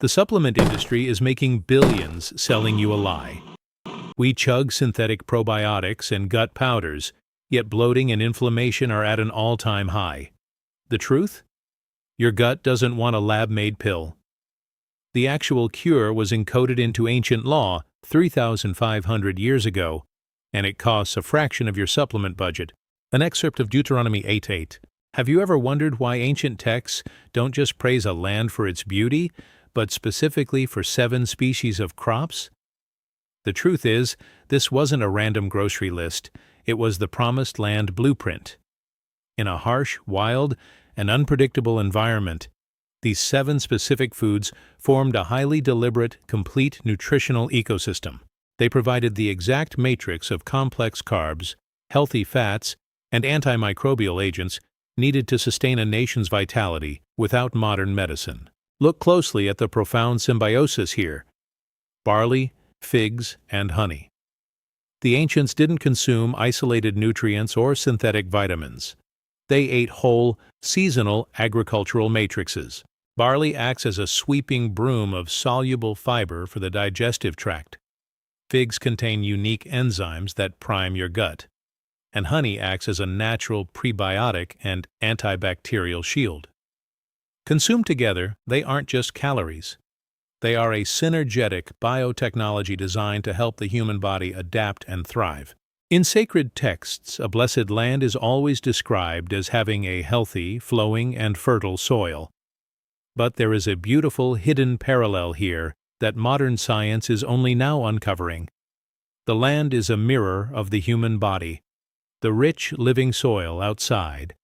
The supplement industry is making billions selling you a lie. We chug synthetic probiotics and gut powders, yet bloating and inflammation are at an all-time high. The truth? Your gut doesn't want a lab-made pill. The actual cure was encoded into ancient law 3,500 years ago, and it costs a fraction of your supplement budget. An excerpt of Deuteronomy 8:8. Have you ever wondered why ancient texts don't just praise a land for its beauty, but specifically for 7 species of crops? The truth is, this wasn't a random grocery list, it was the promised land blueprint. In a harsh, wild, and unpredictable environment, these 7 specific foods formed a highly deliberate, complete nutritional ecosystem. They provided the exact matrix of complex carbs, healthy fats, and antimicrobial agents needed to sustain a nation's vitality without modern medicine. Look closely at the profound symbiosis here: barley, figs, and honey. The ancients didn't consume isolated nutrients or synthetic vitamins. They ate whole, seasonal agricultural matrices. Barley acts as a sweeping broom of soluble fiber for the digestive tract. Figs contain unique enzymes that prime your gut. And honey acts as a natural prebiotic and antibacterial shield. Consumed together, they aren't just calories. They are a synergetic biotechnology designed to help the human body adapt and thrive. In sacred texts, a blessed land is always described as having a healthy, flowing, and fertile soil. But there is a beautiful hidden parallel here that modern science is only now uncovering. The land is a mirror of the human body. The rich, living soil outside,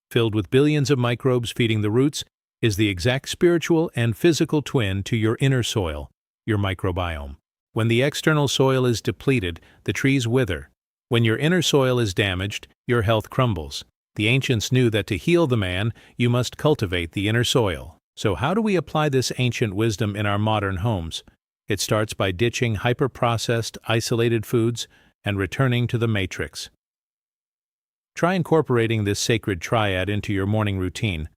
filled with billions of microbes feeding the roots, is the exact spiritual and physical twin to your inner soil, your microbiome. When the external soil is depleted, the trees wither. When your inner soil is damaged, your health crumbles. The ancients knew that to heal the man, you must cultivate the inner soil. So how do we apply this ancient wisdom in our modern homes? It starts by ditching hyper-processed, isolated foods and returning to the matrix. Try incorporating this sacred triad into your morning routine.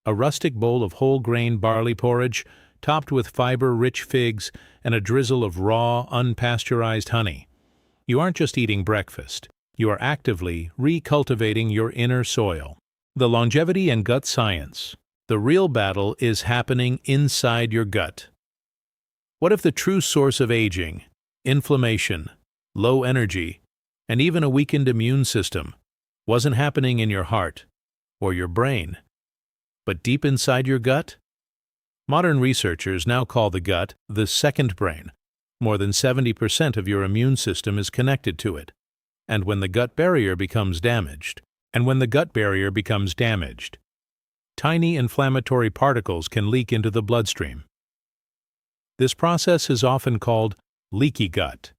A rustic bowl of whole-grain barley porridge, topped with fiber-rich figs and a drizzle of raw, unpasteurized honey. You aren't just eating breakfast. You are actively recultivating your inner soil. The longevity and gut science. The real battle is happening inside your gut. What if the true source of aging, inflammation, low energy, and even a weakened immune system wasn't happening in your heart or your brain, but deep inside your gut? Modern researchers now call the gut the second brain. More than 70% of your immune system is connected to it. And when the gut barrier becomes damaged, tiny inflammatory particles can leak into the bloodstream. This process is often called leaky gut.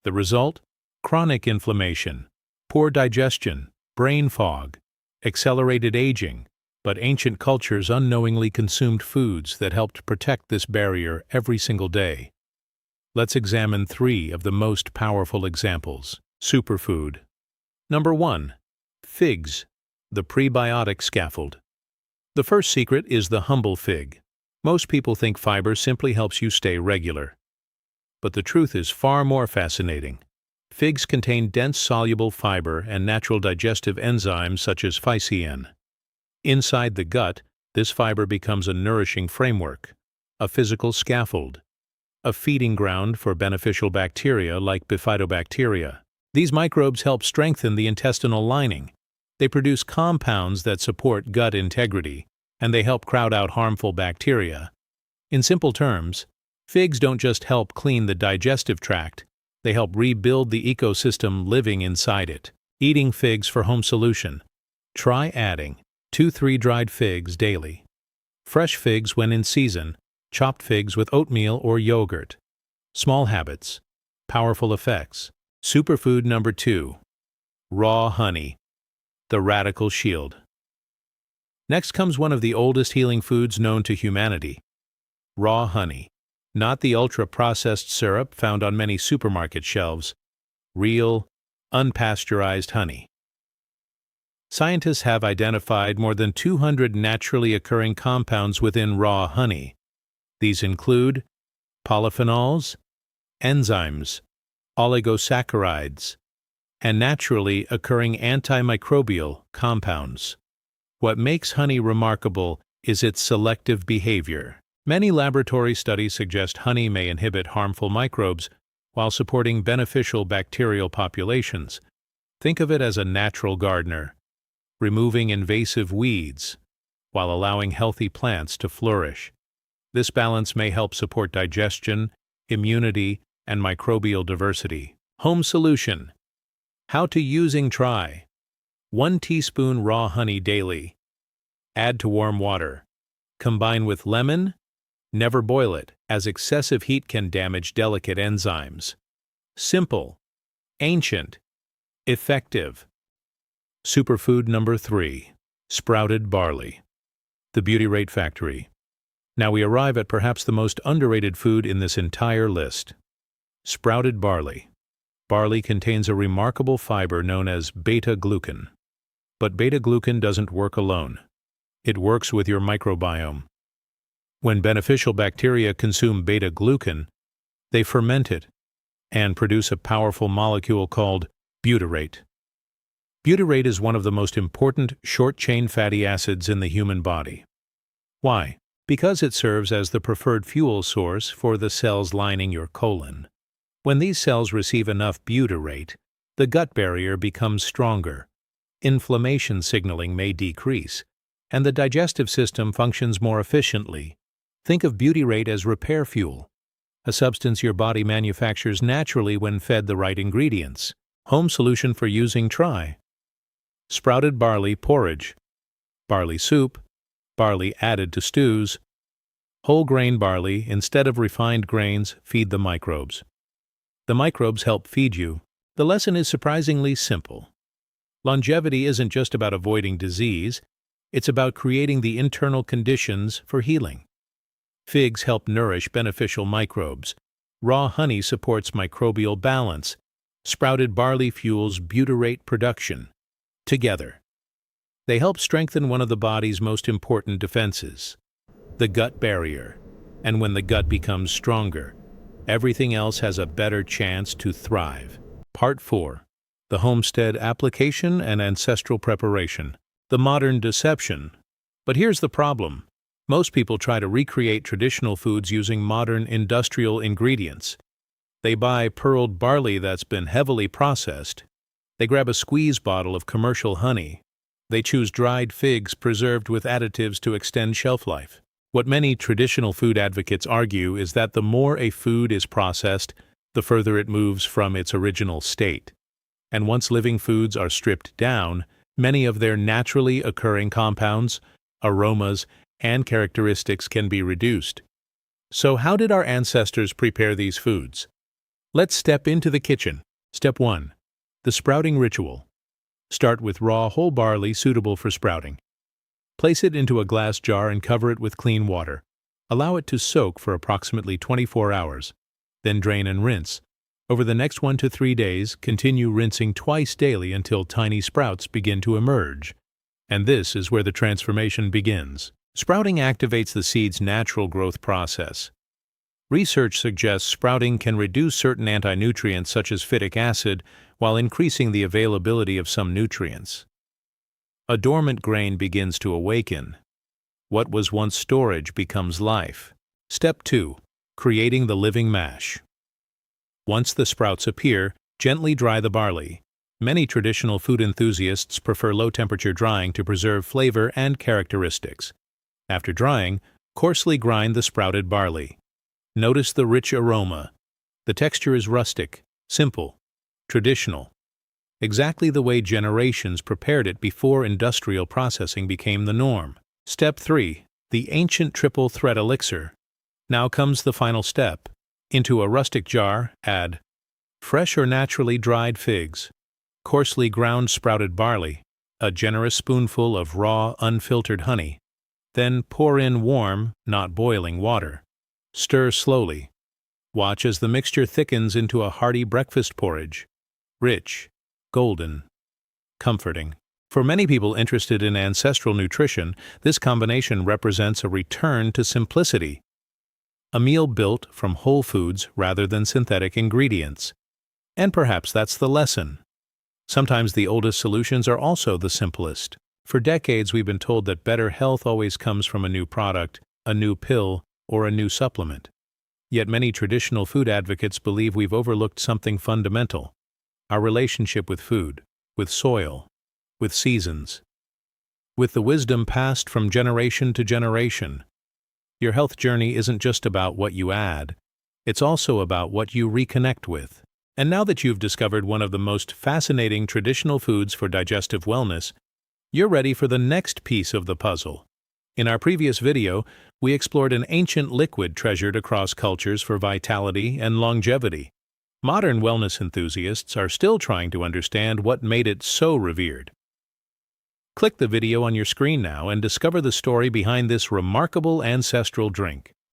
The result? Chronic inflammation, poor digestion, brain fog, accelerated aging. But ancient cultures unknowingly consumed foods that helped protect this barrier every single day. Let's examine 3 of the most powerful examples. Superfood. Number 1. Figs, the prebiotic scaffold. The first secret is the humble fig. Most people think fiber simply helps you stay regular. But the truth is far more fascinating. Figs contain dense soluble fiber and natural digestive enzymes such as Ficin. Inside the gut, this fiber becomes a nourishing framework, a physical scaffold, a feeding ground for beneficial bacteria like bifidobacteria. These microbes help strengthen the intestinal lining. They produce compounds that support gut integrity, and they help crowd out harmful bacteria. In simple terms, figs don't just help clean the digestive tract, they help rebuild the ecosystem living inside it. Eating figs for home solution. Try adding 2-3 dried figs daily. Fresh figs when in season, chopped figs with oatmeal or yogurt. Small habits, powerful effects. Superfood number 2. Raw honey, the radical shield. Next comes one of the oldest healing foods known to humanity. Raw honey, not the ultra-processed syrup found on many supermarket shelves. Real, unpasteurized honey. Scientists have identified more than 200 naturally occurring compounds within raw honey. These include polyphenols, enzymes, oligosaccharides, and naturally occurring antimicrobial compounds. What makes honey remarkable is its selective behavior. Many laboratory studies suggest honey may inhibit harmful microbes while supporting beneficial bacterial populations. Think of it as a natural gardener, removing invasive weeds while allowing healthy plants to flourish. This balance may help support digestion, immunity, and microbial diversity. Home solution. How to using try. 1 teaspoon raw honey daily. Add to warm water. Combine with lemon. Never boil it, as excessive heat can damage delicate enzymes. Simple, ancient, effective. Superfood number 3. Sprouted barley. The Butyrate factory. Now we arrive at perhaps the most underrated food in this entire list. Sprouted barley. Barley contains a remarkable fiber known as beta-glucan. But beta-glucan doesn't work alone. It works with your microbiome. When beneficial bacteria consume beta-glucan, they ferment it and produce a powerful molecule called butyrate. Butyrate is one of the most important short-chain fatty acids in the human body. Why? Because it serves as the preferred fuel source for the cells lining your colon. When these cells receive enough butyrate, the gut barrier becomes stronger, inflammation signaling may decrease, and the digestive system functions more efficiently. Think of butyrate as repair fuel, a substance your body manufactures naturally when fed the right ingredients. Home solution for using try. Sprouted barley porridge, barley soup, barley added to stews. Whole grain barley instead of refined grains feed the microbes. The microbes help feed you. The lesson is surprisingly simple. Longevity isn't just about avoiding disease, it's about creating the internal conditions for healing. Figs help nourish beneficial microbes. Raw honey supports microbial balance. Sprouted barley fuels butyrate production. Together, they help strengthen one of the body's most important defenses, the gut barrier. And when the gut becomes stronger, everything else has a better chance to thrive. Part 4. The Homestead application and ancestral preparation. The modern deception. But here's the problem. Most people try to recreate traditional foods using modern industrial ingredients. They buy pearled barley that's been heavily processed. They grab a squeeze bottle of commercial honey. They choose dried figs preserved with additives to extend shelf life. What many traditional food advocates argue is that the more a food is processed, the further it moves from its original state. And once living foods are stripped down, many of their naturally occurring compounds, aromas, and characteristics can be reduced. So how did our ancestors prepare these foods? Let's step into the kitchen. Step 1. The sprouting ritual. Start with raw whole barley suitable for sprouting. Place it into a glass jar and cover it with clean water. Allow it to soak for approximately 24 hours. Then drain and rinse. Over the next 1 to 3 days, continue rinsing twice daily until tiny sprouts begin to emerge. And this is where the transformation begins. Sprouting activates the seed's natural growth process. Research suggests sprouting can reduce certain anti-nutrients such as phytic acid while increasing the availability of some nutrients. A dormant grain begins to awaken. What was once storage becomes life. Step 2. Creating the living mash. Once the sprouts appear, gently dry the barley. Many traditional food enthusiasts prefer low-temperature drying to preserve flavor and characteristics. After drying, coarsely grind the sprouted barley. Notice the rich aroma. The texture is rustic, simple, traditional, exactly the way generations prepared it before industrial processing became the norm. Step 3. The ancient triple threat elixir. Now comes the final step. Into a rustic jar, add fresh or naturally dried figs, coarsely ground sprouted barley, a generous spoonful of raw, unfiltered honey. Then pour in warm, not boiling water. Stir slowly. Watch as the mixture thickens into a hearty breakfast porridge. Rich, golden, comforting. For many people interested in ancestral nutrition, this combination represents a return to simplicity. A meal built from whole foods rather than synthetic ingredients. And perhaps that's the lesson. Sometimes the oldest solutions are also the simplest. For decades we've been told that better health always comes from a new product, a new pill, or a new supplement. Yet many traditional food advocates believe we've overlooked something fundamental: our relationship with food, with soil, with seasons, with the wisdom passed from generation to generation. Your health journey isn't just about what you add, it's also about what you reconnect with. And now that you've discovered one of the most fascinating traditional foods for digestive wellness, you're ready for the next piece of the puzzle. In our previous video, we explored an ancient liquid treasured across cultures for vitality and longevity. Modern wellness enthusiasts are still trying to understand what made it so revered. Click the video on your screen now and discover the story behind this remarkable ancestral drink.